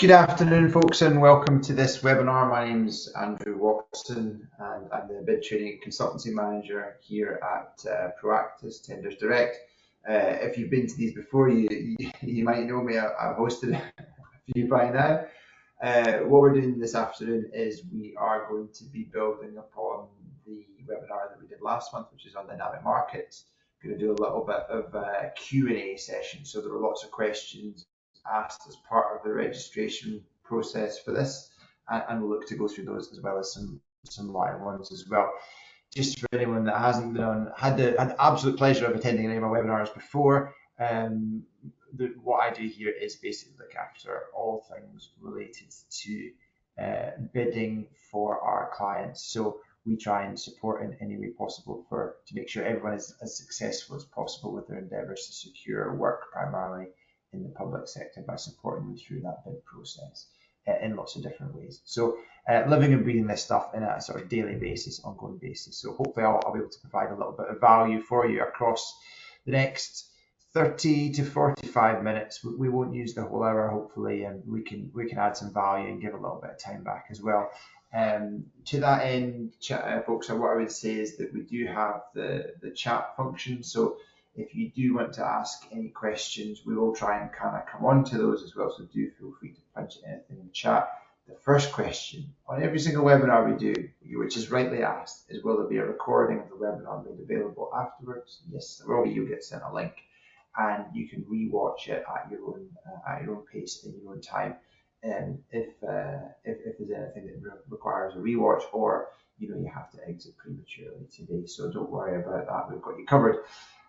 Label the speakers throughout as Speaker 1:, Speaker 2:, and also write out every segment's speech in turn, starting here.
Speaker 1: Good afternoon, folks, and welcome to this webinar. My name's Andrew Watson, and I'm the Bid Trading Consultancy Manager here at Proactus Tenders Direct. If you've been to these before, you might know me. I've hosted a few by now. What we're doing this afternoon is we are going to be building upon the webinar that we did last month, which is on dynamic markets. We're going to do a little bit of a Q&A session, so there were lots of questions asked as part of the registration process for this, and we'll look to go through those as well as some live ones as well. Just for anyone that hasn't been on, had the absolute pleasure of attending any of my webinars before, what I do here is basically look after all things related to bidding for our clients. So we try and support in any way possible to make sure everyone is as successful as possible with their endeavours to secure work, primarily in the public sector, by supporting them through that bid process in lots of different ways. So living and breathing this stuff in a sort of daily basis, ongoing basis. So hopefully I'll be able to provide a little bit of value for you across the next 30 to 45 minutes. We won't use the whole hour, hopefully, and we can add some value and give a little bit of time back as well. To that end, folks, what I would say is that we do have the chat function. So if you do want to ask any questions, we will try and kind of come on to those as well. So do feel free to punch anything in the chat. The first question on every single webinar we do, which is rightly asked, is will there be a recording of the webinar made available afterwards? Yes, there will be. You'll get sent a link, and you can re-watch it at your own pace in your own time. And if there's anything that requires a rewatch, or you have to exit prematurely today, so don't worry about that. We've got you covered.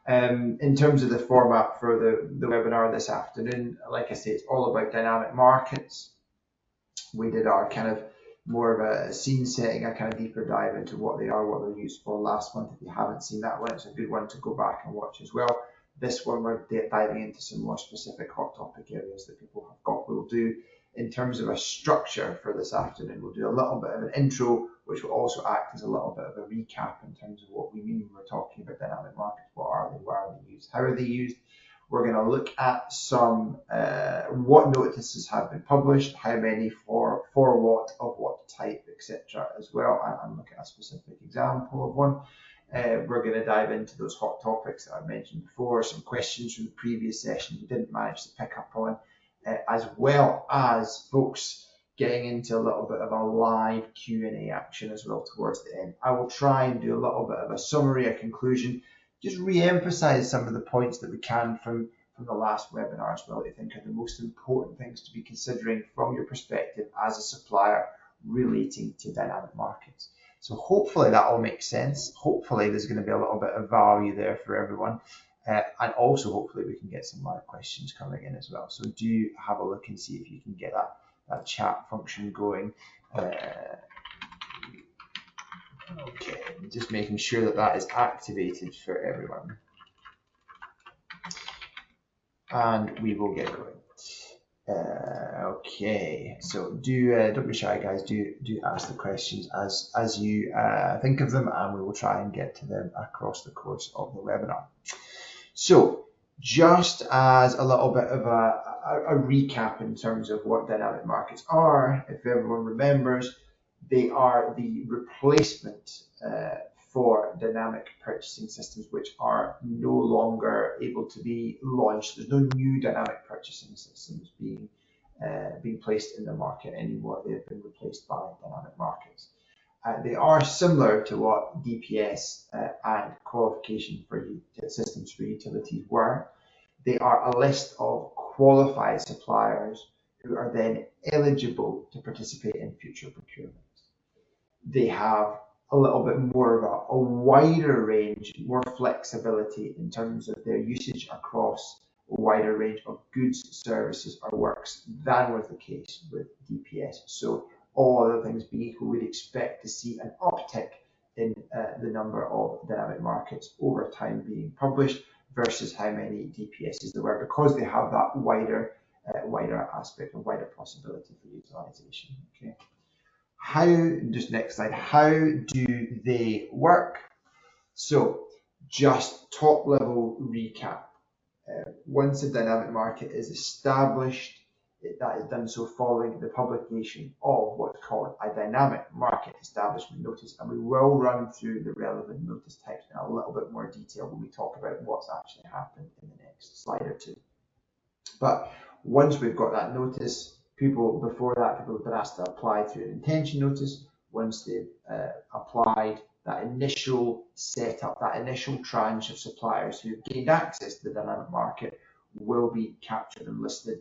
Speaker 1: In terms of the format for the webinar this afternoon, like I say, it's all about dynamic markets. We did our kind of more of a scene setting, a kind of deeper dive into what they are, what they're used for last month. If you haven't seen that one, it's a good one to go back and watch as well. This one, we're diving into some more specific hot topic areas that people have got. We'll do, in terms of a structure for this afternoon, we'll do a little bit of an intro, which will also act as a little bit of a recap in terms of what we mean when we're talking about dynamic markets. What are they? Why are they used? How are they used? We're going to look at some what notices have been published, how many for what, of what type, etc. as well, and look at a specific example of one. We're going to dive into those hot topics that I mentioned before, some questions from the previous session we didn't manage to pick up on, as well as folks getting into a little bit of a live Q&A action as well towards the end. I will try and do a little bit of a summary, a conclusion, just re-emphasize some of the points that we can from the last webinar as well, that I think are the most important things to be considering from your perspective as a supplier relating to dynamic markets. So hopefully that all makes sense. Hopefully there's going to be a little bit of value there for everyone. And also hopefully we can get some live questions coming in as well. So do have a look and see if you can get that chat function going. Okay, just making sure that is activated for everyone. And we will get going. Okay, so don't be shy, guys. Do ask the questions as you think of them, and we will try and get to them across the course of the webinar. So just as a little bit of a recap in terms of what dynamic markets are, if everyone remembers, they are the replacement for dynamic purchasing systems, which are no longer able to be launched. There's no new dynamic purchasing systems being placed in the market anymore. They've been replaced by dynamic markets. They are similar to what DPS and qualification for systems for utilities were. They are a list of qualified suppliers who are then eligible to participate in future procurements. They have a little bit more of a wider range, more flexibility in terms of their usage across a wider range of goods, services, or works than was the case with DPS. So all other things being equal, we'd expect to see an uptick in the number of dynamic markets over time being published versus how many DPSs there were, because they have that wider aspect, a wider possibility for utilization. Okay. Just next slide, how do they work? So just top level recap. Once a dynamic market is established, that is done so following the publication of what's called a dynamic market establishment notice, and we will run through the relevant notice types in a little bit more detail when we talk about what's actually happened in the next slide or two. But once we've got that notice, before that, people have been asked to apply through an intention notice. Once they've applied, that initial setup, that initial tranche of suppliers who have gained access to the dynamic market will be captured and listed,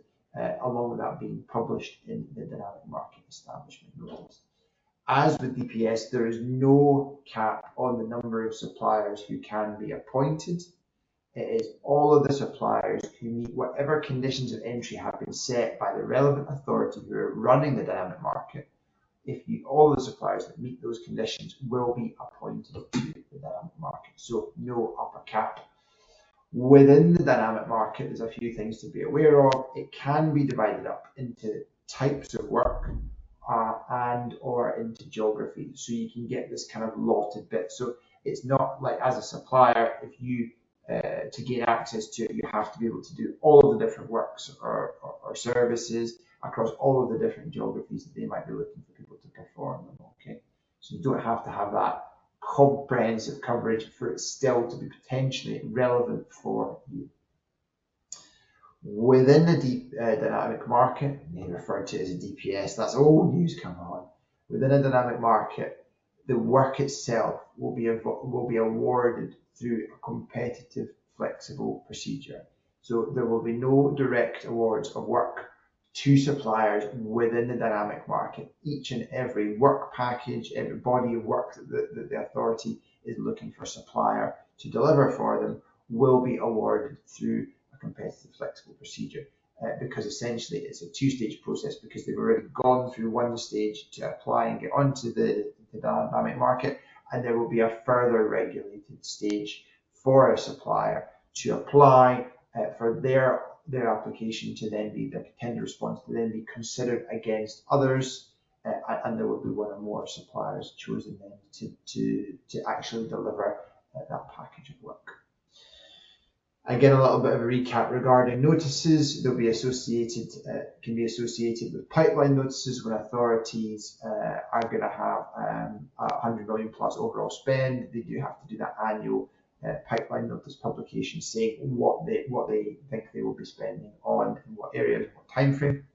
Speaker 1: along with that being published in the dynamic market establishment notice. As with DPS, there is no cap on the number of suppliers who can be appointed. It is all of the suppliers who meet whatever conditions of entry have been set by the relevant authority who are running the dynamic market. All the suppliers that meet those conditions will be appointed to the dynamic market. So no upper cap. Within the dynamic market, there's a few things to be aware of. It can be divided up into types of work and or into geography. So you can get this kind of lotted bit. So it's not like as a supplier, if you to gain access to it, you have to be able to do all of the different works or services across all of the different geographies that they might be looking for people to perform them. Okay, so you don't have to have that comprehensive coverage for it still to be potentially relevant for you. Within the dynamic market, referred to as a DPS, that's old news, come on. Within a dynamic market, the work itself will be awarded through a competitive, flexible procedure. So there will be no direct awards of work to suppliers within the dynamic market. Each and every work package, every body of work that the authority is looking for a supplier to deliver for them will be awarded through a competitive, flexible procedure. Because essentially it's a two-stage process, because they've already gone through one stage to apply and get onto the dynamic market, and there will be a further regulated stage for a supplier to apply for their application to then be the tender response to then be considered against others, and there will be one or more suppliers chosen then to actually deliver that package of work. Again, a little bit of a recap regarding notices. They'll be associated, can be associated with pipeline notices when authorities are going to have 100 million plus overall spend. They do have to do that annual pipeline notice publication saying what they think they will be spending on, in what areas, what time frame.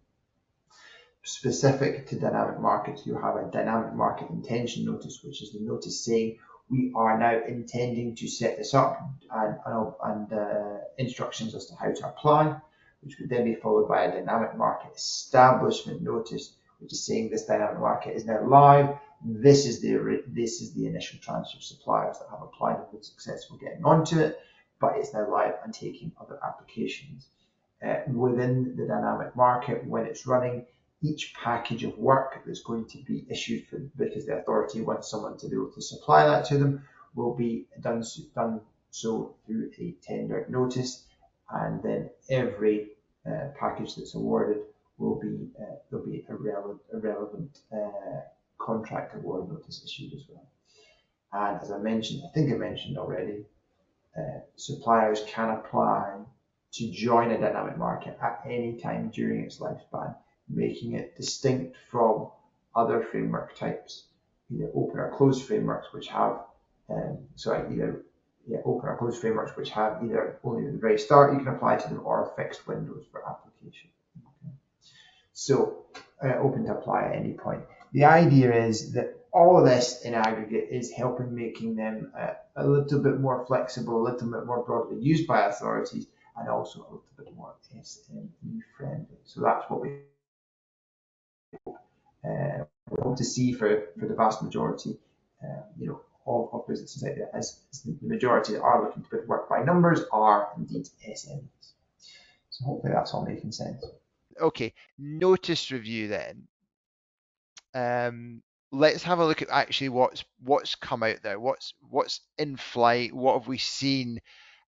Speaker 1: Specific to dynamic markets, you have a dynamic market intention notice, which is the notice saying we are now intending to set this up, and instructions as to how to apply, which would then be followed by a dynamic market establishment notice, which is saying this dynamic market is now live. This is the initial tranche of suppliers that have applied and been successful getting onto it, but it's now live and taking other applications. Within the dynamic market, when it's running, each package of work that's going to be issued because the authority wants someone to be able to supply that to them will be done so through a tender notice, and then every package that's awarded will be there'll be a relevant contract award notice issued as well. And as I mentioned, I think I mentioned already, suppliers can apply to join a dynamic market at any time during its lifespan, making it distinct from other framework types, either open or closed frameworks, which have open or closed frameworks which have either only at the very start you can apply to them, or fixed windows for application. Okay. So open to apply at any point. The idea is that all of this in aggregate is helping making them a little bit more flexible, a little bit more broadly used by authorities, and also a little bit more SME friendly. So that's what we hope to see for the vast majority, of businesses out there, as the majority that are looking to put work by numbers are indeed SMEs. So hopefully that's all making sense.
Speaker 2: Okay, notice review then. Let's have a look at actually what's come out there, what's in flight, what have we seen.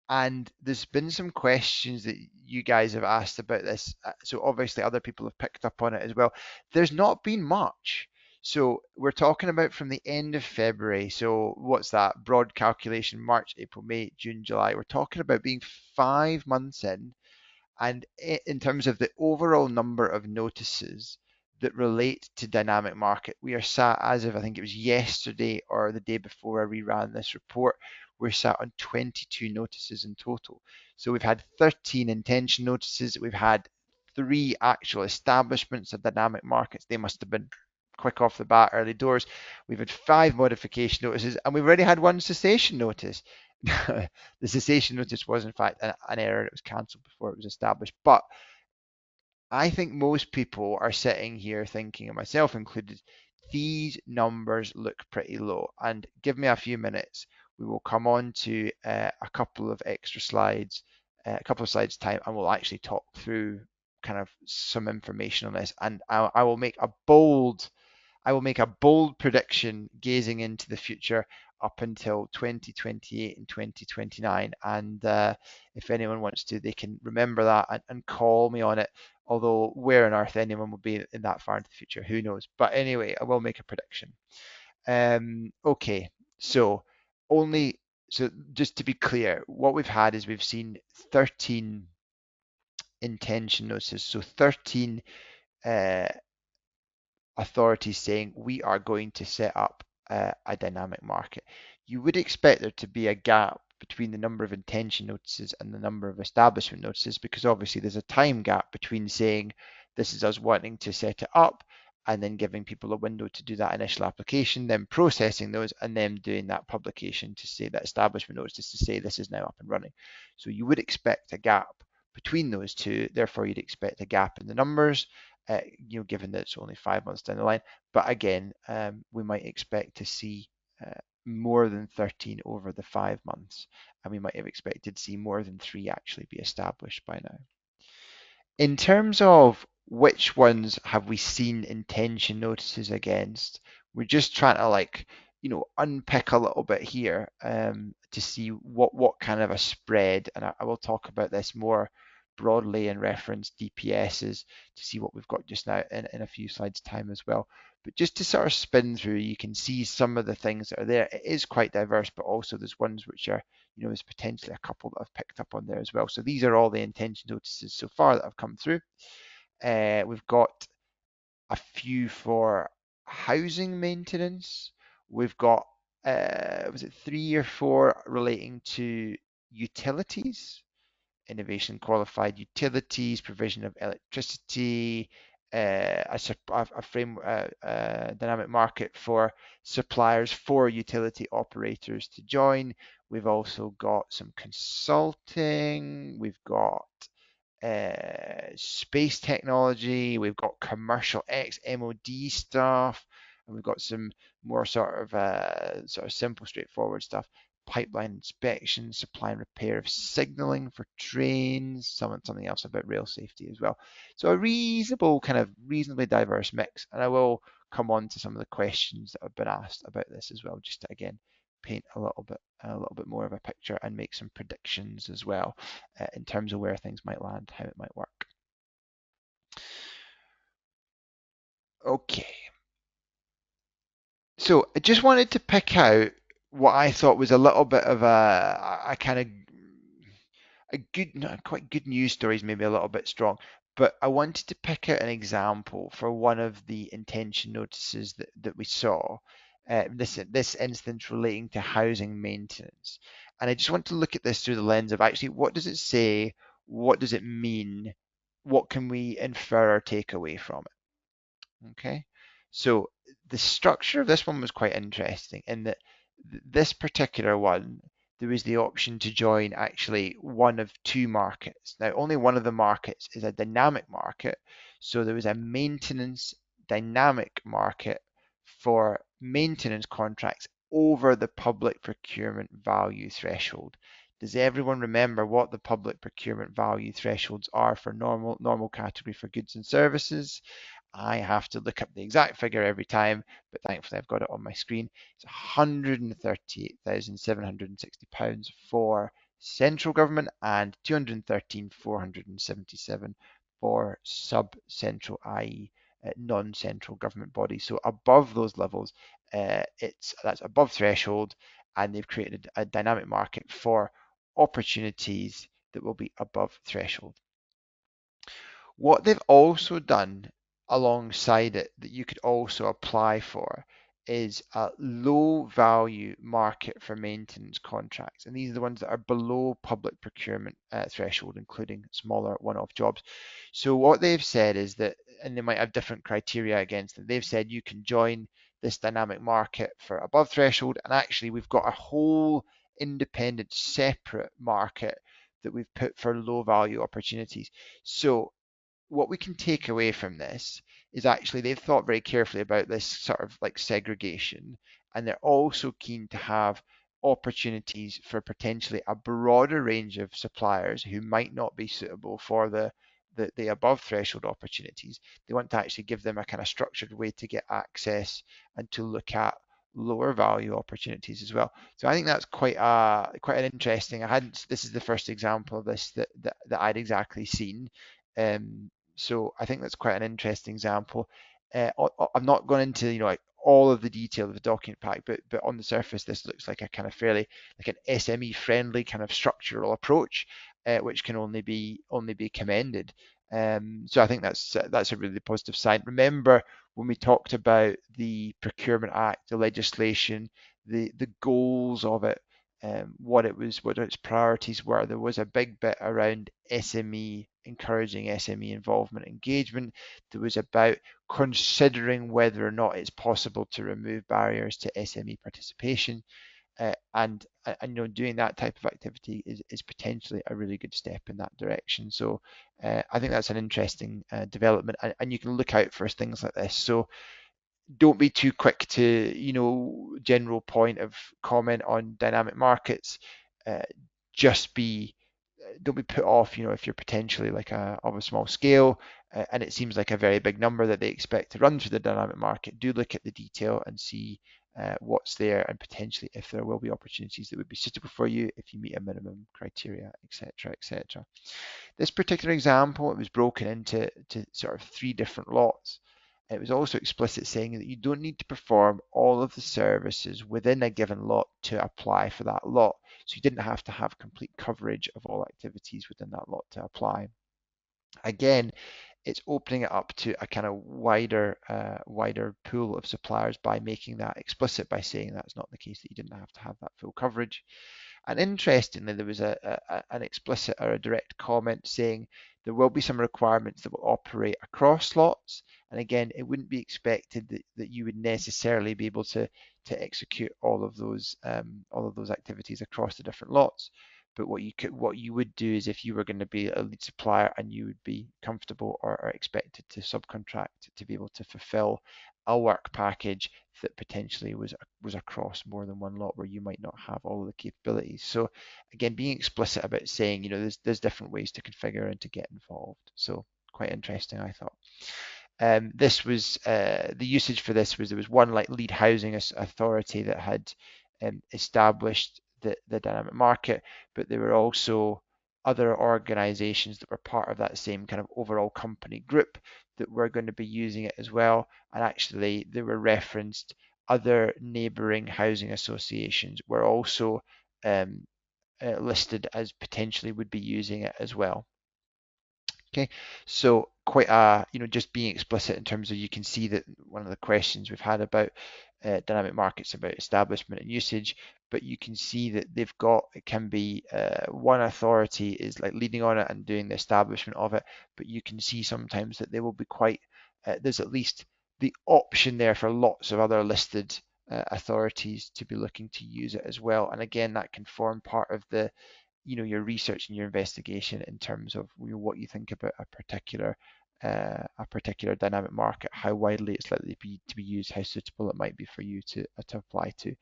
Speaker 2: And there's been some questions that you guys have asked about this. So obviously other people have picked up on it as well. There's not been much. So we're talking about from the end of February. So what's that? Broad calculation, March, April, May, June, July. We're talking about being 5 months in, And in terms of the overall number of notices that relate to dynamic market, we are sat, as of I think it was yesterday or the day before I reran this report, we're sat on 22 notices in total. So we've had 13 intention notices, we've had 3 actual establishments of dynamic markets. They must have been quick off the bat, early doors. We've had 5 modification notices, and we've already had 1 cessation notice. The cessation notice was in fact an error. It was cancelled before it was established. But I think most people are sitting here thinking, and myself included, these numbers look pretty low. And give me a few minutes, we will come on to a couple of extra slides, a couple of slides time, and we'll actually talk through kind of some information on this. And I will make a bold prediction gazing into the future up until 2028 and 2029. And if anyone wants to, they can remember that and call me on it. Although where on earth anyone will be in that far into the future, who knows? But anyway, I will make a prediction. Okay, so only so just to be clear, what we've had is we've seen 13 intention notices, so 13 uh, authorities saying we are going to set up a dynamic market. You would expect there to be a gap between the number of intention notices and the number of establishment notices, because obviously there's a time gap between saying this is us wanting to set it up and then giving people a window to do that initial application, then processing those, and then doing that publication to say that establishment notice to say this is now up and running. So you would expect a gap between those two, therefore you'd expect a gap in the numbers, given that it's only 5 months down the line. But again, we might expect to see more than 13 over the 5 months, and we might have expected to see more than 3 actually be established by now. In terms of which ones have we seen intention notices against, we're just trying to unpick a little bit here to see what kind of a spread, and I will talk about this more broadly and reference DPSs to see what we've got just now in a few slides time as well. But just to sort of spin through, you can see some of the things that are there. It is quite diverse, but also there's ones which are, there's potentially a couple that I've picked up on there as well. So these are all the intention notices so far that have come through. We've got a few for housing maintenance. We've got, was it 3 or 4 relating to utilities? Innovation qualified utilities, provision of electricity, a frame dynamic market for suppliers for utility operators to join. We've also got some consulting. We've got space technology. We've got commercial MOD stuff, and we've got some more sort of simple, straightforward stuff. Pipeline inspection, supply and repair of signaling for trains, something else about rail safety as well. So a reasonably diverse mix, and I will come on to some of the questions that have been asked about this as well, just to again paint a little bit more of a picture and make some predictions as well in terms of where things might land, how it might work. Okay, so I just wanted to pick out what I thought was a little bit of a kind of a good, not quite good news stories, maybe a little bit strong, but I wanted to pick out an example for one of the intention notices that we saw. This instance relating to housing maintenance, and I just want to look at this through the lens of actually what does it say, what does it mean, what can we infer or take away from it? Okay, so the structure of this one was quite interesting in that this particular one, there is the option to join actually one of 2 markets. Now, only one of the markets is a dynamic market. So there is a maintenance dynamic market for maintenance contracts over the public procurement value threshold. Does everyone remember what the public procurement value thresholds are for normal category for goods and services? I have to look up the exact figure every time, but thankfully I've got it on my screen. It's £138,760 for central government and £213,477 for sub-central, i.e. Non-central government bodies. So above those levels, that's above threshold, and they've created a dynamic market for opportunities that will be above threshold. What they've also done alongside it that you could also apply for is a low value market for maintenance contracts. And these are the ones that are below public procurement threshold, including smaller one-off jobs. So what they've said is that, and they might have different criteria against it, they've said you can join this dynamic market for above threshold, and actually we've got a whole independent separate market that we've put for low value opportunities. So what we can take away from this is actually they've thought very carefully about this sort of like segregation, and they're also keen to have opportunities for potentially a broader range of suppliers who might not be suitable for the above threshold opportunities. They want to actually give them a kind of structured way to get access and to look at lower value opportunities as well. So I think that's quite an interesting. I hadn't. This is the first example of this that I'd exactly seen. So I think that's quite an interesting example. I'm not going into like all of the detail of the document pack, but on the surface this looks like a kind of fairly like an SME friendly kind of structural approach, which can only be commended. So I think that's a really positive sign. Remember when we talked about the Procurement Act, the legislation, the goals of it, what its priorities were. There was a big bit around SME, encouraging SME involvement, engagement. There was about considering whether or not it's possible to remove barriers to SME participation, and doing that type of activity is potentially a really good step in that direction. So I think that's an interesting development, and you can look out for things like this. So don't be too quick to, general point of comment on dynamic markets. Uh, just be don't be put off, if you're potentially like of a small scale, and it seems like a very big number that they expect to run through the dynamic market. Do look at the detail and see what's there, and potentially if there will be opportunities that would be suitable for you if you meet a minimum criteria, etc., etc. This particular example, it was broken into sort of 3 different lots. It was also explicit saying that you don't need to perform all of the services within a given lot to apply for that lot. So you didn't have to have complete coverage of all activities within that lot to apply. Again, it's opening it up to a kind of wider pool of suppliers by making that explicit, by saying that's not the case, that you didn't have to have that full coverage. And interestingly, there was an explicit or a direct comment saying there will be some requirements that will operate across lots. And again, it wouldn't be expected that you would necessarily be able to execute all of those activities across the different lots. But what you would do is, if you were going to be a lead supplier and you would be comfortable or expected to subcontract to be able to fulfill a work package that potentially was across more than one lot where you might not have all of the capabilities. So again, being explicit about saying, there's different ways to configure and to get involved. So quite interesting, I thought. This was the usage for this was, there was one like lead housing authority that had established the dynamic market, but there were also other organizations that were part of that same kind of overall company group that were going to be using it as well. And actually, they were referenced other neighboring housing associations were also listed as potentially would be using it as well. Okay, so quite just being explicit in terms of, you can see that one of the questions we've had about dynamic markets about establishment and usage, but you can see that they've got, it can be one authority is like leading on it and doing the establishment of it, but you can see sometimes that they will be quite, there's at least the option there for lots of other listed authorities to be looking to use it as well. And again, that can form part of the your research and your investigation in terms of what you think about a particular dynamic market, how widely it's likely to be used, how suitable it might be for you to apply to.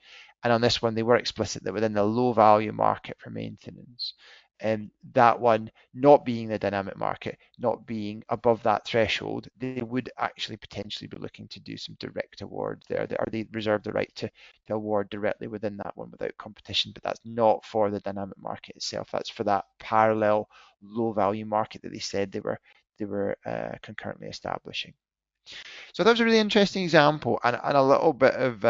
Speaker 2: And on this one, they were explicit that within the low value market for maintenance, and that one not being the dynamic market, not being above that threshold, they would actually potentially be looking to do some direct awards there. Or they reserve the right to award directly within that one without competition, but that's not for the dynamic market itself. That's for that parallel low value market that they said they were concurrently establishing. So that was a really interesting example, and a little bit of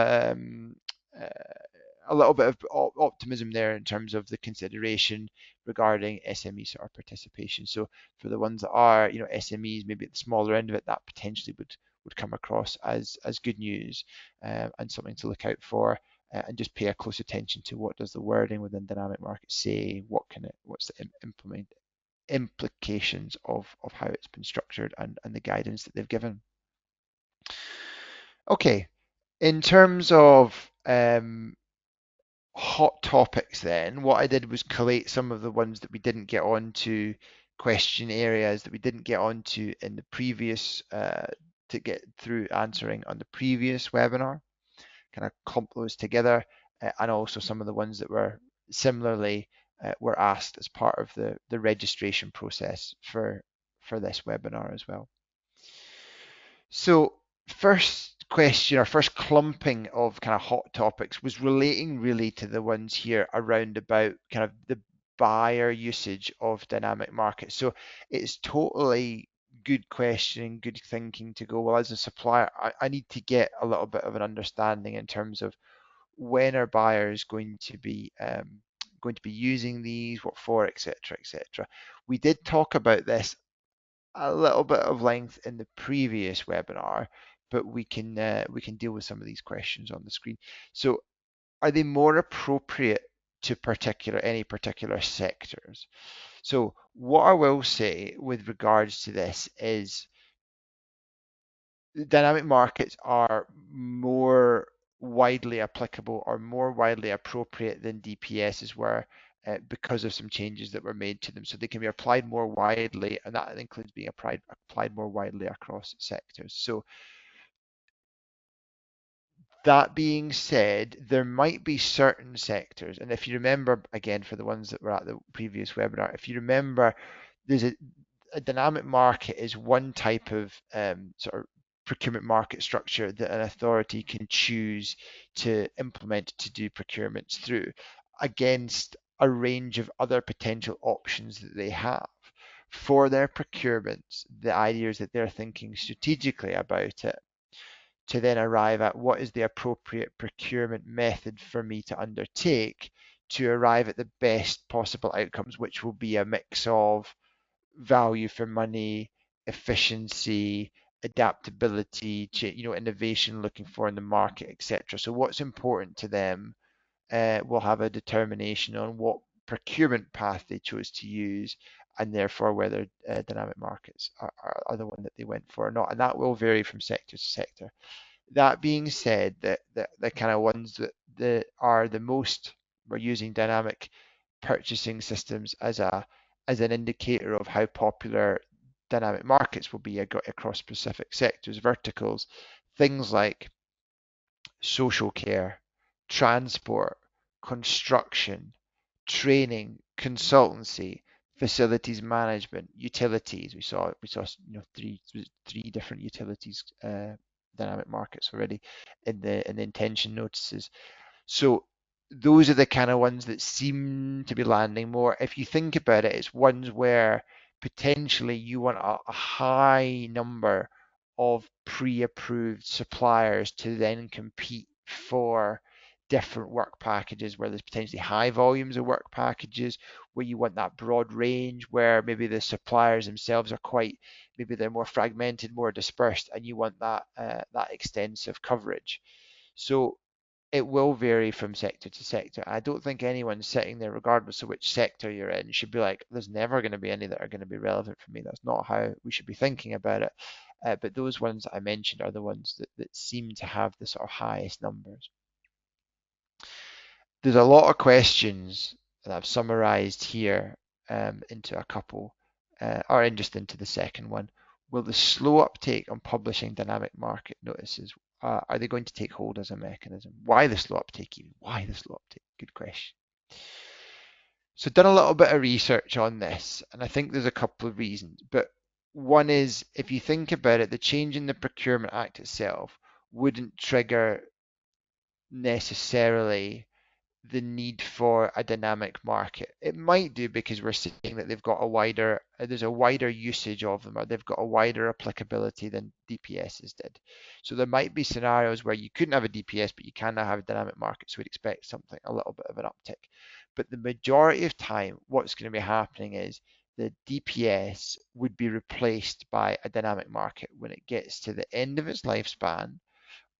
Speaker 2: a little bit of optimism there in terms of the consideration regarding SME sort of participation. So for the ones that are, SMEs, maybe at the smaller end of it, that potentially would come across as good news, and something to look out for, and just pay a close attention to what does the wording within dynamic markets say, what's the implications of how it's been structured, and the guidance that they've given. Okay, in terms of hot topics, then what I did was collate some of the ones that we didn't get onto, question areas that we didn't get onto in the previous, to get through answering on the previous webinar, kind of clump those together, and also some of the ones that were similarly were asked as part of the registration process for this webinar as well. So first question, or first clumping of kind of hot topics, was relating really to the ones here around about kind of the buyer usage of dynamic markets. So it's totally good question, good thinking to go, well, as a supplier, I need to get a little bit of an understanding in terms of when are buyers going to be using these, what for, etc., etc. We did talk about this a little bit of length in the previous webinar, but we can deal with some of these questions on the screen. So, are they more appropriate to any particular sectors? So, what I will say with regards to this is dynamic markets are more widely applicable or more widely appropriate than DPSs were, because of some changes that were made to them. So they can be applied more widely, and that includes being applied more widely across sectors. So that being said, there might be certain sectors, and if you remember, again, for the ones that were at the previous webinar, if you remember, there's a dynamic market is one type of sort of procurement market structure that an authority can choose to implement to do procurements through, against a range of other potential options that they have for their procurements. The idea is that they're thinking strategically about it to then arrive at what is the appropriate procurement method for me to undertake to arrive at the best possible outcomes, which will be a mix of value for money, efficiency, adaptability, innovation looking for in the market, etc. So what's important to them will have a determination on what procurement path they chose to use, and therefore whether dynamic markets are the one that they went for or not. And that will vary from sector to sector. That being said, the kind of ones that are the most, we're using dynamic purchasing systems as an indicator of how popular dynamic markets will be across specific sectors, verticals, things like social care, transport, construction, training, consultancy, facilities management, utilities. We saw three different utilities dynamic markets already in the intention notices. So those are the kind of ones that seem to be landing more. If you think about it, it's ones where potentially you want a high number of pre-approved suppliers to then compete for different work packages, where there's potentially high volumes of work packages, where you want that broad range, where maybe the suppliers themselves are maybe they're more fragmented, more dispersed, and you want that extensive coverage. So it will vary from sector to sector. I don't think anyone sitting there, regardless of which sector you're in, should be like, there's never going to be any that are going to be relevant for me. That's not how we should be thinking about it. But those ones that I mentioned are the ones that seem to have the sort of highest numbers. There's a lot of questions that I've summarized here into a couple, or just into the second one. Will the slow uptake on publishing dynamic market notices, are they going to take hold as a mechanism? Why the slow uptake even? Why the slow uptake? Good question. So done a little bit of research on this, and I think there's a couple of reasons. But one is, if you think about it, the change in the Procurement Act itself wouldn't trigger necessarily the need for a dynamic market. It might do because we're seeing that they've got a wider, there's a wider usage of them, or they've got a wider applicability than DPSs did. So there might be scenarios where you couldn't have a DPS, but you can now have a dynamic market. So we'd expect something, a little bit of an uptick. But the majority of time, what's going to be happening is the DPS would be replaced by a dynamic market when it gets to the end of its lifespan,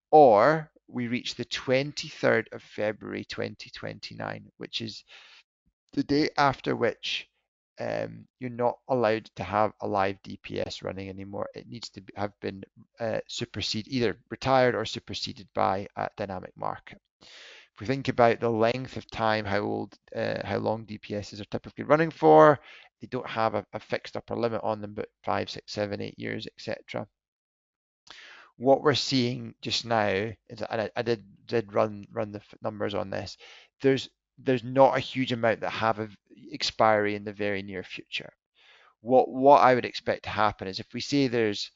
Speaker 2: or we reach the 23rd of February 2029, which is the day after which you're not allowed to have a live DPS running anymore. It needs to have been superseded, either retired or superseded by a dynamic market. If we think about the length of time, how long DPSs are typically running for, they don't have a fixed upper limit on them, but 5, 6, 7, 8 years, etc. What we're seeing just now is, and I did run the numbers on this. There's not a huge amount that have a expiry in the very near future. What I would expect to happen is, if we say there's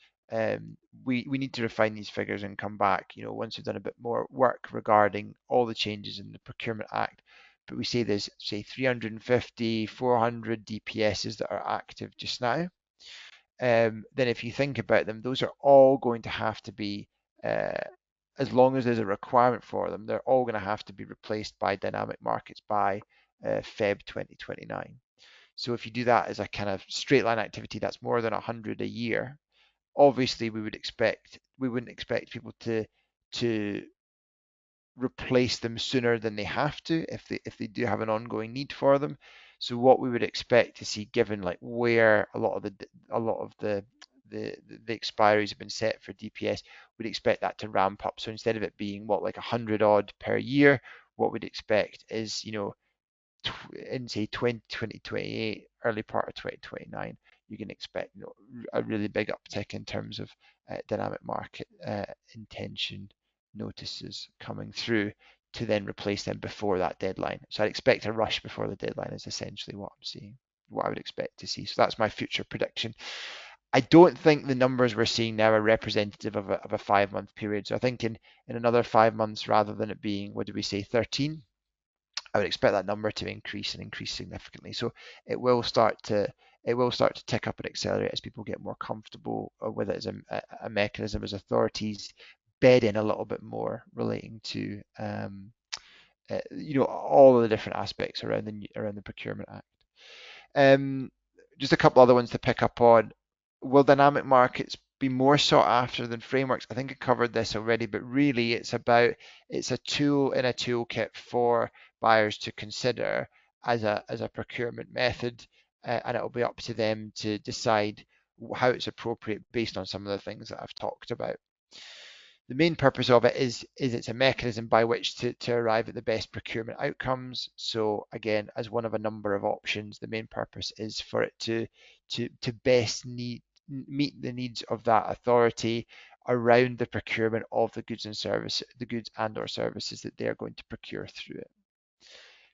Speaker 2: we need to refine these figures and come back, once we've done a bit more work regarding all the changes in the Procurement Act, but we say there's, say, 350, 400 DPSs that are active just now. Then if you think about them, those are all going to have to be, as long as there's a requirement for them, they're all going to have to be replaced by dynamic markets by Feb 2029. So if you do that as a kind of straight line activity, that's more than 100 a year. Obviously, we wouldn't expect people to replace them sooner than they have to, if they do have an ongoing need for them. So what we would expect to see, given like where a lot of the expiries have been set for DPS, we'd expect that to ramp up. So instead of it being like 100 odd per year, what we'd expect is, in say 2028, early part of 2029, you can expect a really big uptick in terms of dynamic market intention notices coming through to then replace them before that deadline. So I'd expect a rush before the deadline is essentially what I'm seeing, what I would expect to see. So that's my future prediction. I don't think the numbers we're seeing now are representative of a 5-month period. So I think in another 5 months, rather than it being, what did we say, 13, I would expect that number to increase and increase significantly. So it will start to tick up and accelerate as people get more comfortable with it as a mechanism, as authorities bed in a little bit more relating to all of the different aspects around the Procurement Act. Just a couple other ones to pick up on. Will dynamic markets be more sought after than frameworks? I think I covered this already, but really it's a tool in a toolkit for buyers to consider as a procurement method, and it'll be up to them to decide how it's appropriate based on some of the things that I've talked about. The main purpose of it is it's a mechanism by which to arrive at the best procurement outcomes. So again, as one of a number of options, the main purpose is for it to best meet the needs of that authority around the procurement of the goods and or services that they are going to procure through it.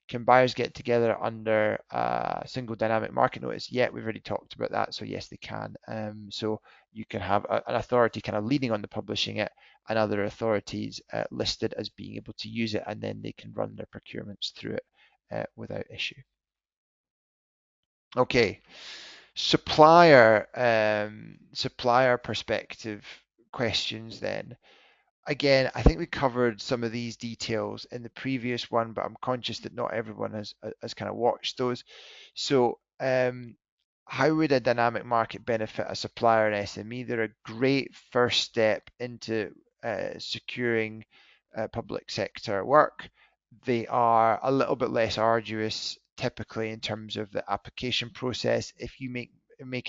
Speaker 2: Can buyers get together under a single dynamic market notice? Yeah, we've already talked about that. So yes, they can. So you can have an authority kind of leading on the publishing it, and other authorities listed as being able to use it, and then they can run their procurements through it without issue. Okay, supplier perspective questions then. Again, I think we covered some of these details in the previous one, but I'm conscious that not everyone has kind of watched those. So, how would a dynamic market benefit a supplier and SME? They're a great first step into securing public sector work. They are a little bit less arduous typically in terms of the application process. If you make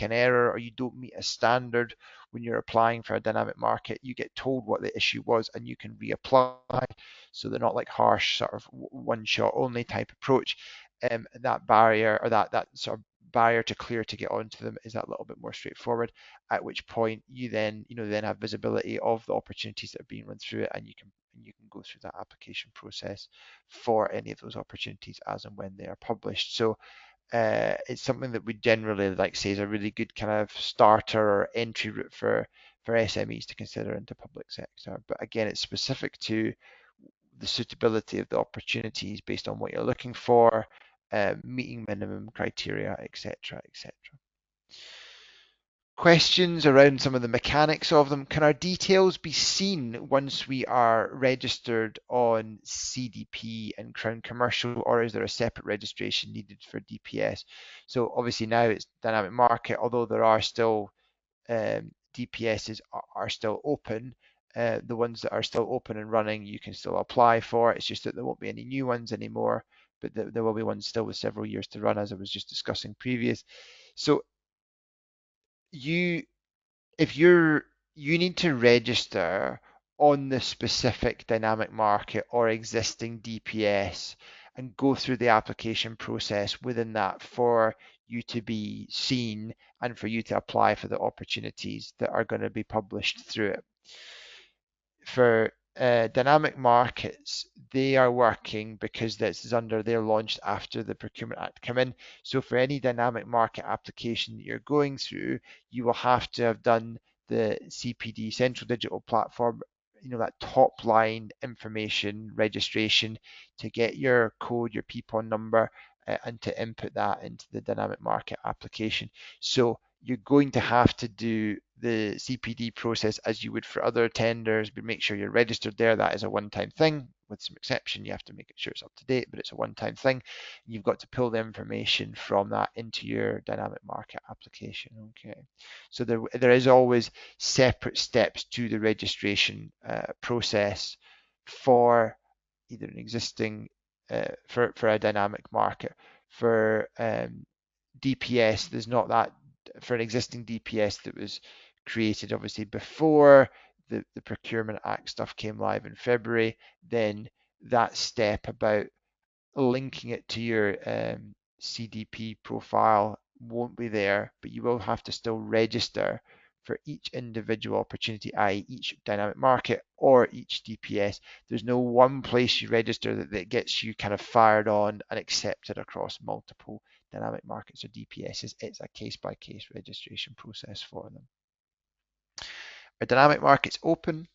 Speaker 2: an error or you don't meet a standard when you're applying for a dynamic market, you get told what the issue was and you can reapply. So they're not like harsh sort of one shot only type approach. That barrier, or that sort of barrier to clear to get onto them, is that little bit more straightforward, at which point you then have visibility of the opportunities that are being run through it, and you can go through that application process for any of those opportunities as and when they are published. So it's something that we generally like say is a really good kind of starter or entry route for SMEs to consider into public sector. But again, it's specific to the suitability of the opportunities based on what you're looking for, meeting minimum criteria, etc., etc. Questions around some of the mechanics of them. Can our details be seen once we are registered on CDP and Crown Commercial, or is there a separate registration needed for DPS? So obviously now it's dynamic market, although there are still DPSs are still open. The ones that are still open and running, you can still apply for. It's just that there won't be any new ones anymore, but there will be ones still with several years to run, as I was just discussing previous. So you if you need to register on the specific dynamic market or existing DPS and go through the application process within that for you to be seen and for you to apply for the opportunities that are going to be published through it. For dynamic markets, they are working because this is they're launched after the Procurement Act come in. So for any dynamic market application that you're going through, you will have to have done the CPD, Central Digital Platform, that top line information registration to get your code, your PPON number, and to input that into the dynamic market application. So you're going to have to do the CPD process as you would for other tenders, but make sure you're registered there. That is a one-time thing. With some exception, you have to make sure it's up to date, but it's a one-time thing. You've got to pull the information from that into your dynamic market application. Okay, so there is always separate steps to the registration process for either an existing for a dynamic market. For DPS, there's not that. For an existing DPS that was created obviously before the Procurement Act stuff came live in February, then that step about linking it to your CDP profile won't be there, but you will have to still register for each individual opportunity, i.e. each dynamic market or each DPS. There's no one place you register that gets you kind of fired on and accepted across multiple dynamic markets or DPSs. It's a case-by-case registration process for them. Are dynamic markets open,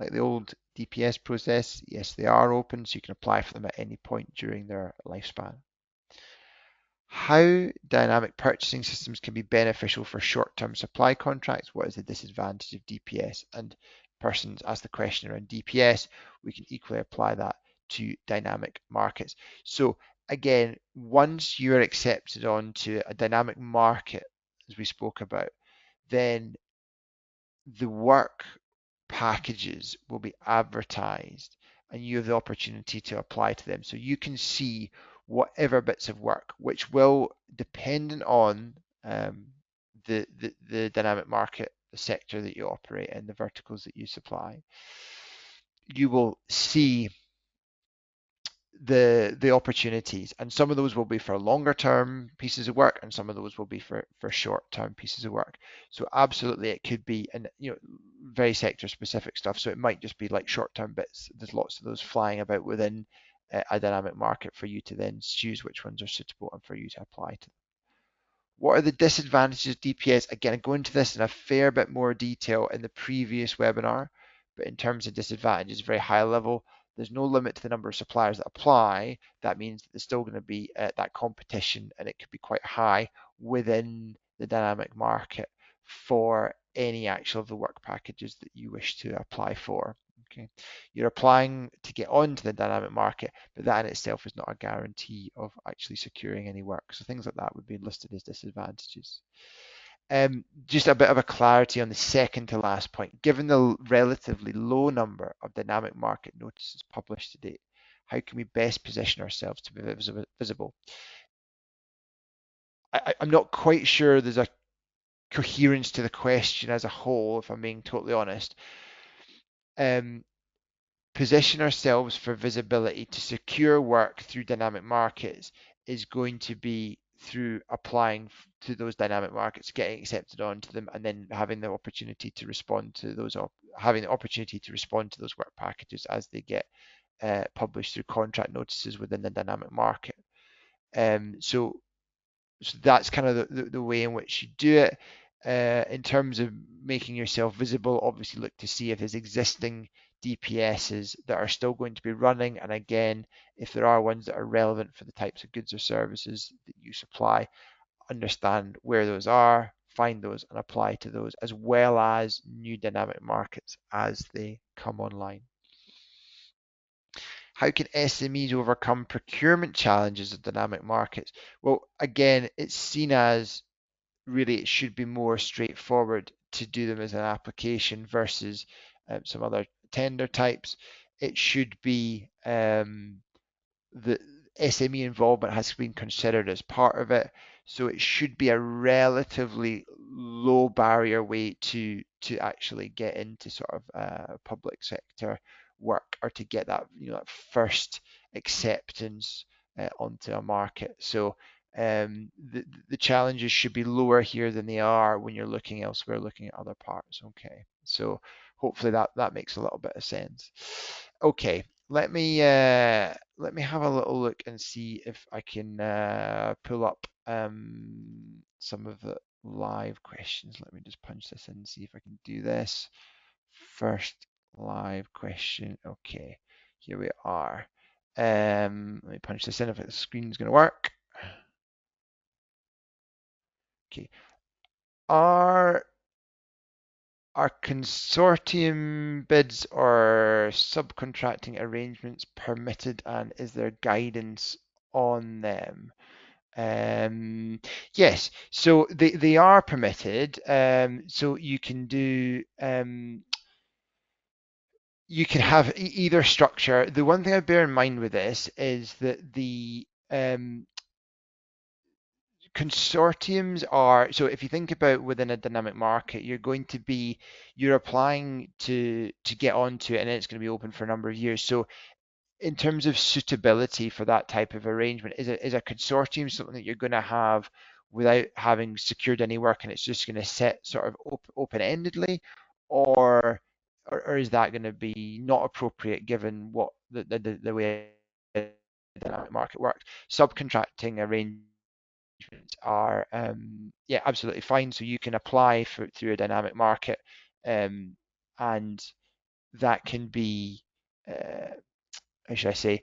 Speaker 2: like the old DPS process? Yes, they are open, so you can apply for them at any point during their lifespan. How dynamic purchasing systems can be beneficial for short-term supply contracts? What is the disadvantage of DPS? And persons ask the question around DPS, we can equally apply that to dynamic markets. So again, once you're accepted onto a dynamic market, as we spoke about, then the work packages will be advertised and you have the opportunity to apply to them. So you can see whatever bits of work, which will, dependent on the dynamic market, the sector that you operate in, the verticals that you supply, you will see the opportunities, and some of those will be for longer term pieces of work and some of those will be for short term pieces of work. So absolutely it could be, and very sector specific stuff, so it might just be like short term bits. There's lots of those flying about within a dynamic market for you to then choose which ones are suitable and for you to apply to. What are the disadvantages of DPS? Again, I go into this in a fair bit more detail in the previous webinar, but in terms of disadvantages, very high level. There's no limit to the number of suppliers that apply. That means that there's still going to be that competition, and it could be quite high within the dynamic market for any actual of the work packages that you wish to apply for. Okay, you're applying to get onto the dynamic market, but that in itself is not a guarantee of actually securing any work. So things like that would be listed as disadvantages. Just a bit of a clarity on the second to last point. Given the relatively low number of dynamic market notices published to date, how can we best position ourselves to be visible? I'm not quite sure there's a coherence to the question as a whole, if I'm being totally honest. Position ourselves for visibility to secure work through dynamic markets is going to be through applying to those dynamic markets, getting accepted onto them, and then having the opportunity to respond to those, work packages as they get published through contract notices within the dynamic market. So that's kind of the way in which you do it. In terms of making yourself visible, obviously look to see if there's existing DPSs that are still going to be running, and again, if there are ones that are relevant for the types of goods or services that you supply, understand where those are, find those and apply to those, as well as new dynamic markets as they come online. How can SMEs overcome procurement challenges of dynamic markets? Well, again, it's seen as really it should be more straightforward to do them as an application versus some other tender types. It should be the SME involvement has been considered as part of it, so it should be a relatively low barrier way to actually get into sort of public sector work or to get that that first acceptance onto a market. So the challenges should be lower here than they are when you're looking elsewhere, looking at other parts. Okay, so hopefully that makes a little bit of sense. Okay, let me have a little look and see if I can pull up some of the live questions. Let me just punch this in and see if I can do this. First live question. Okay, here we are. Let me punch this in if the screen's going to work. Okay, are consortium bids or subcontracting arrangements permitted, and is there guidance on them? Yes, so they are permitted. So you can do you can have either structure. The one thing I bear in mind with this is that the consortiums are, so if you think about within a dynamic market, you're applying to get onto it, and it's going to be open for a number of years. So in terms of suitability for that type of arrangement, is a consortium something that you're going to have without having secured any work, and it's just going to sit sort of open-endedly, or, or is that going to be not appropriate given what the way the dynamic market works? Subcontracting arrangements are yeah, absolutely fine. So you can apply for through a dynamic market, and that can be how should I say,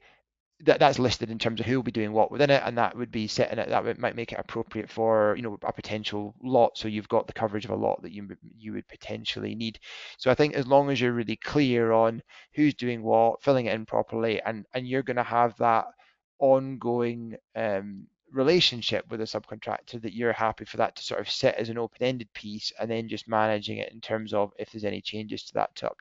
Speaker 2: that's listed in terms of who will be doing what within it, and that would be set in it. Might make it appropriate for a potential lot. So you've got the coverage of a lot that you would potentially need. So I think as long as you're really clear on who's doing what, filling it in properly, and you're going to have that ongoing relationship with a subcontractor, that you're happy for that to sort of sit as an open-ended piece, and then just managing it in terms of if there's any changes to that to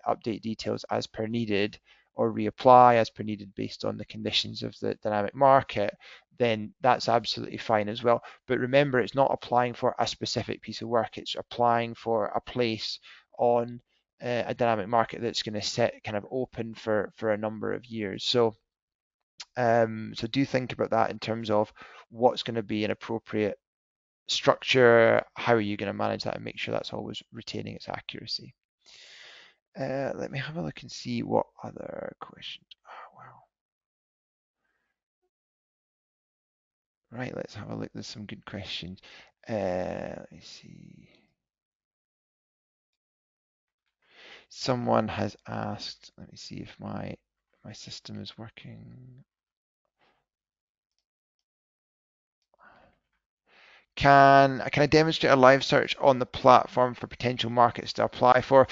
Speaker 2: update details as per needed, or reapply as per needed based on the conditions of the dynamic market, then that's absolutely fine as well. But remember, it's not applying for a specific piece of work, it's applying for a place on a dynamic market that's going to sit kind of open for a number of years. So so do think about that in terms of what's going to be an appropriate structure, how are you going to manage that, and make sure that's always retaining its accuracy. Let me have a look and see what other questions. Oh, wow. Right, let's have a look. There's some good questions. Let me see. Someone has asked, let me see if my system is working. Can I demonstrate a live search on the platform for potential markets to apply for?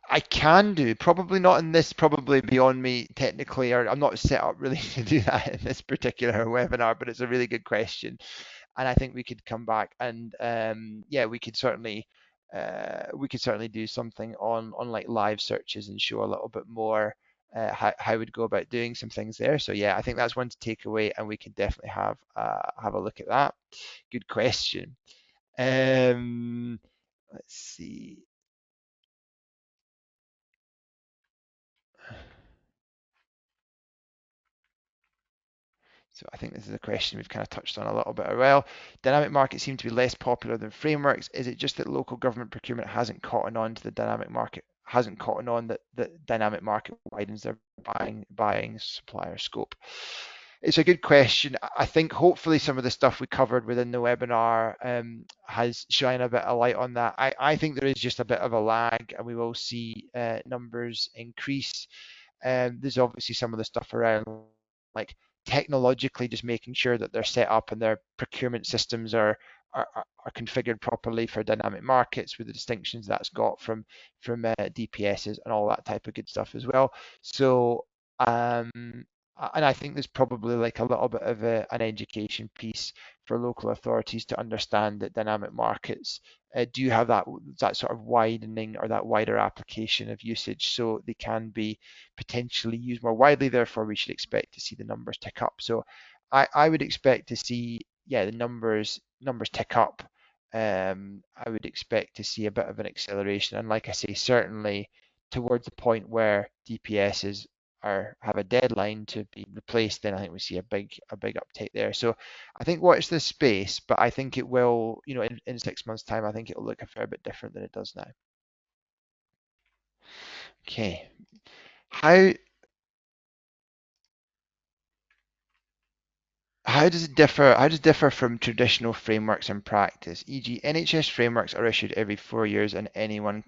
Speaker 2: I can do, probably not in this, probably beyond me technically, or I'm not set up really to do that in this particular webinar, but it's a really good question. And I think we could come back and yeah, we could certainly do something on like live searches and show a little bit more how we'd go about doing some things there. So yeah, I think that's one to take away, and we can definitely have a look at that. Good question. Let's see. So I think this is a question we've kind of touched on a little bit as well. Dynamic markets seem to be less popular than frameworks. Is it just that local government procurement hasn't caught on to the dynamic market, hasn't caught on that the dynamic market widens their buying supplier scope? It's a good question. I think hopefully some of the stuff we covered within the webinar has shine a bit of light on that. I think there is just a bit of a lag, and we will see numbers increase. There's obviously some of the stuff around like technologically just making sure that they're set up and their procurement systems are configured properly for dynamic markets with the distinctions that's got from DPSs and all that type of good stuff as well. So and I think there's probably like a little bit of an education piece for local authorities to understand that dynamic markets do have that sort of widening or that wider application of usage, so they can be potentially used more widely. Therefore, we should expect to see the numbers tick up. So I would expect to see, yeah, the numbers tick up. I would expect to see a bit of an acceleration, and like I say, certainly towards the point where DPSs are have a deadline to be replaced, then I think we see a big uptake there. So I think watch this space, but I think it will, in 6 months' time, I think it'll look a fair bit different than it does now. Okay, how how does it differ? How does it differ from traditional frameworks in practice? E.g., NHS frameworks are issued every 4 years, and anyone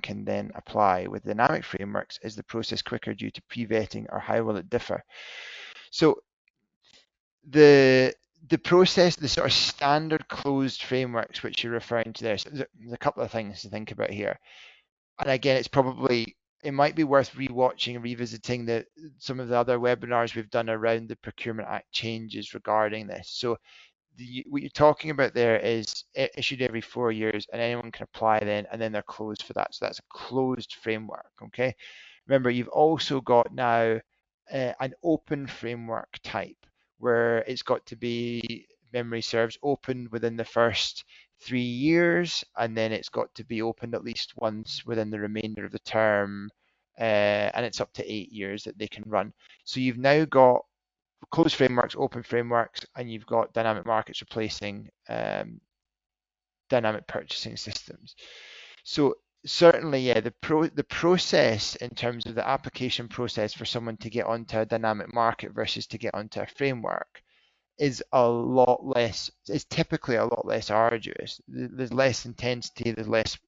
Speaker 2: can then apply. With dynamic frameworks, is the process quicker due to pre-vetting, or how will it differ? So the the process, the sort of standard closed frameworks which you're referring to there, so there's a couple of things to think about here. And again, it might be worth rewatching and revisiting some of the other webinars we've done around the Procurement Act changes regarding this. So what you're talking about there is issued every 4 years, and anyone can apply then, and then they're closed for that. So that's a closed framework. Okay. Remember, you've also got now an open framework type where it's got to be, memory serves, open within the first 3 years, and then it's got to be opened at least once within the remainder of the term, and it's up to 8 years that they can run. So you've now got closed frameworks, open frameworks, and you've got dynamic markets replacing dynamic purchasing systems. So certainly, yeah, the process in terms of the application process for someone to get onto a dynamic market versus to get onto a framework is typically a lot less arduous. There's less intensity, there's less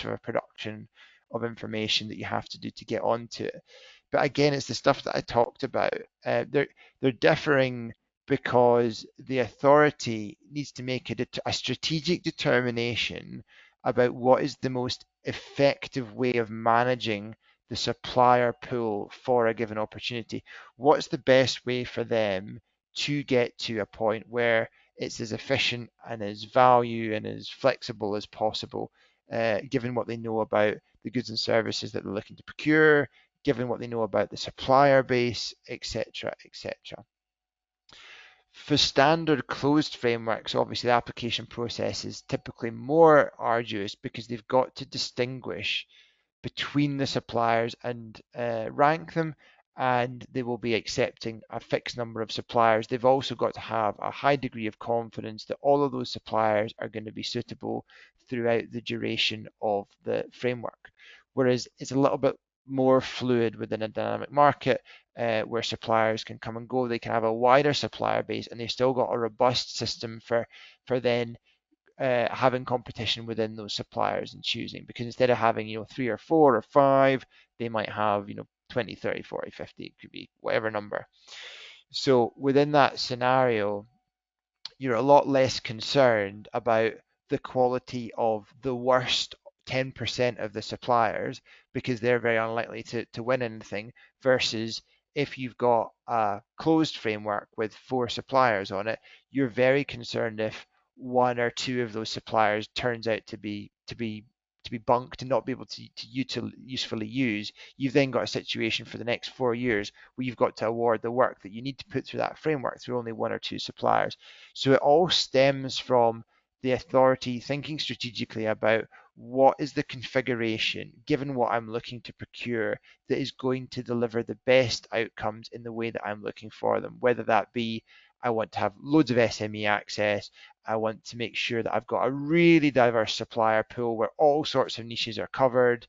Speaker 2: of a production of information that you have to do to get onto it. But again, it's the stuff that I talked about. They're differing because the authority needs to make a strategic determination about what is the most effective way of managing the supplier pool for a given opportunity. What's the best way for them to get to a point where it's as efficient and as value and as flexible as possible, given what they know about the goods and services that they're looking to procure, given what they know about the supplier base, etc., etc. For standard closed frameworks, obviously the application process is typically more arduous because they've got to distinguish between the suppliers and rank them, and they will be accepting a fixed number of suppliers. They've also got to have a high degree of confidence that all of those suppliers are going to be suitable throughout the duration of the framework. Whereas it's a little bit more fluid within a dynamic market, where suppliers can come and go. They can have a wider supplier base, and they've still got a robust system for then having competition within those suppliers and choosing, because instead of having 3 or 4 or 5, they might have 20, 30, 40, 50, it could be whatever number. So within that scenario, you're a lot less concerned about the quality of the worst 10% of the suppliers, because they're very unlikely to win anything, versus if you've got a closed framework with 4 suppliers on it, you're very concerned if 1 or 2 of those suppliers turns out to be bunked and not be able to usefully use. You've then got a situation for the next 4 years where you've got to award the work that you need to put through that framework through only 1 or 2 suppliers. So it all stems from the authority thinking strategically about what is the configuration, given what I'm looking to procure, that is going to deliver the best outcomes in the way that I'm looking for them, whether that be I want to have loads of SME access, I want to make sure that I've got a really diverse supplier pool where all sorts of niches are covered,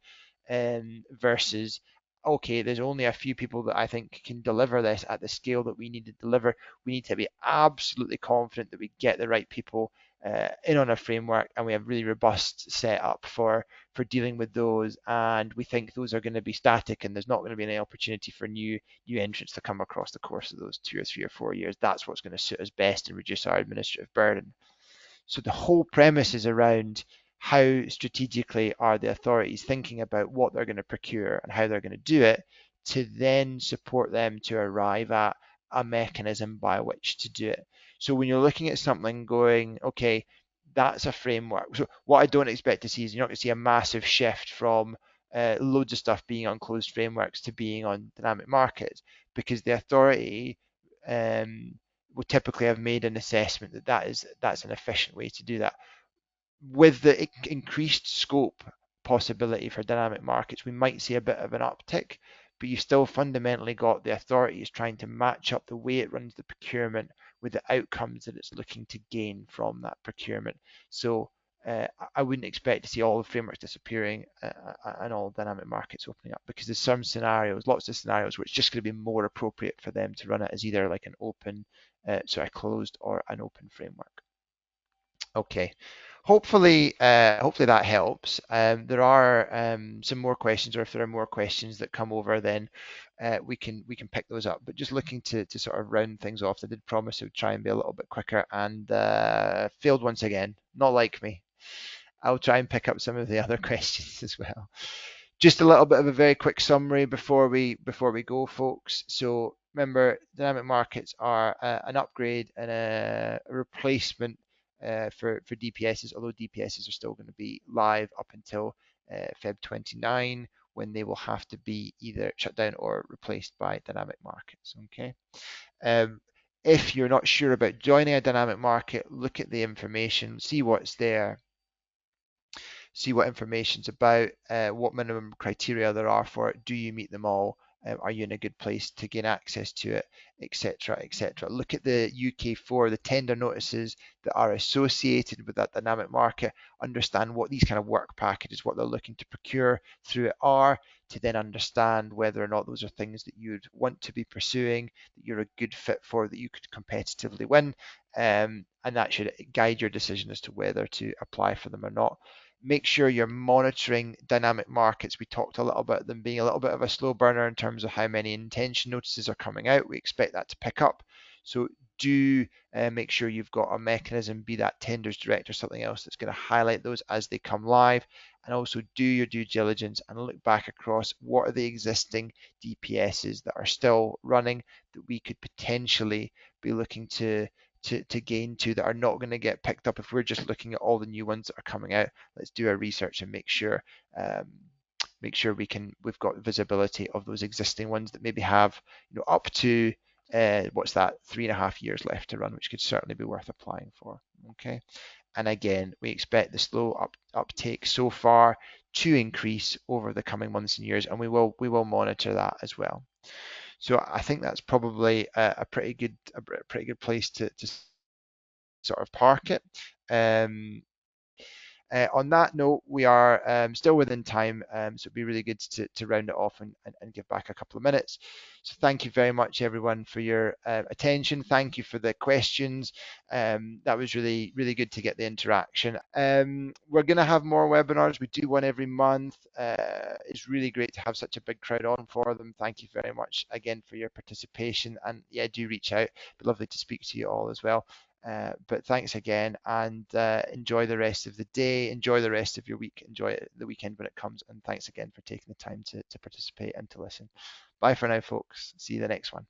Speaker 2: versus okay, there's only a few people that I think can deliver this at the scale that we need to deliver. We need to be absolutely confident that we get the right people in on a framework, and we have really robust setup for dealing with those. And we think those are going to be static, and there's not going to be any opportunity for new entrants to come across the course of those 2 or 3 or 4 years. That's what's going to suit us best and reduce our administrative burden. So the whole premise is around how strategically are the authorities thinking about what they're going to procure and how they're going to do it, to then support them to arrive at a mechanism by which to do it. So when you're looking at something going, okay, that's a framework. So what I don't expect to see is, you're not going to see a massive shift from loads of stuff being on closed frameworks to being on dynamic markets, because the authority would typically have made an assessment that that's an efficient way to do that. With the increased scope possibility for dynamic markets, we might see a bit of an uptick, but you still fundamentally got the authorities trying to match up the way it runs the procurement with the outcomes that it's looking to gain from that procurement. So I wouldn't expect to see all the frameworks disappearing and all dynamic markets opening up, because there's some scenarios, lots of scenarios, where it's just going to be more appropriate for them to run it as either like an open, sorry, closed or an open framework. Okay, hopefully that helps. There are some more questions, or if there are more questions that come over, then we can pick those up. But just looking to sort of round things off, I did promise I would try and be a little bit quicker, and failed once again. Not like me. I'll try and pick up some of the other questions as well. Just a little bit of a very quick summary before we go, folks. So remember, dynamic markets are an upgrade and a replacement for DPSs, although DPSs are still going to be live up until Feb 29, when they will have to be either shut down or replaced by dynamic markets. Okay. If you're not sure about joining a dynamic market, look at the information, see what's there, see what information's about, what minimum criteria there are for it. Do you meet them all? Are you in a good place to gain access to it, etc., etc. Look at the UK4, the tender notices that are associated with that dynamic market. Understand what these kind of work packages, what they're looking to procure through it are, to then understand whether or not those are things that you'd want to be pursuing, that you're a good fit for, that you could competitively win, and that should guide your decision as to whether to apply for them or not. Make sure you're monitoring dynamic markets. We talked a little about them being a little bit of a slow burner in terms of how many intention notices are coming out. We expect that to pick up. So do make sure you've got a mechanism, be that tenders direct or something else, that's going to highlight those as they come live. And also do your due diligence and look back across what are the existing DPSs that are still running that we could potentially be looking to gain to, that are not going to get picked up if we're just looking at all the new ones that are coming out. Let's do our research and make sure we've got visibility of those existing ones that maybe have up to what's that, 3.5 years left to run, which could certainly be worth applying for. Okay. And again, we expect the slow uptake so far to increase over the coming months and years, and we will monitor that as well. So I think that's probably a pretty good place to sort of park it. On that note, we are still within time, so it'd be really good to round it off and give back a couple of minutes. So thank you very much, everyone, for your attention. Thank you for the questions. That was really, really good to get the interaction. We're going to have more webinars. We do one every month. It's really great to have such a big crowd on for them. Thank you very much again for your participation. And yeah, do reach out. It'd be lovely to speak to you all as well. But thanks again, and enjoy the rest of the day, enjoy the rest of your week, enjoy the weekend when it comes, and thanks again for taking the time to participate and to listen. Bye for now, folks. See you the next one.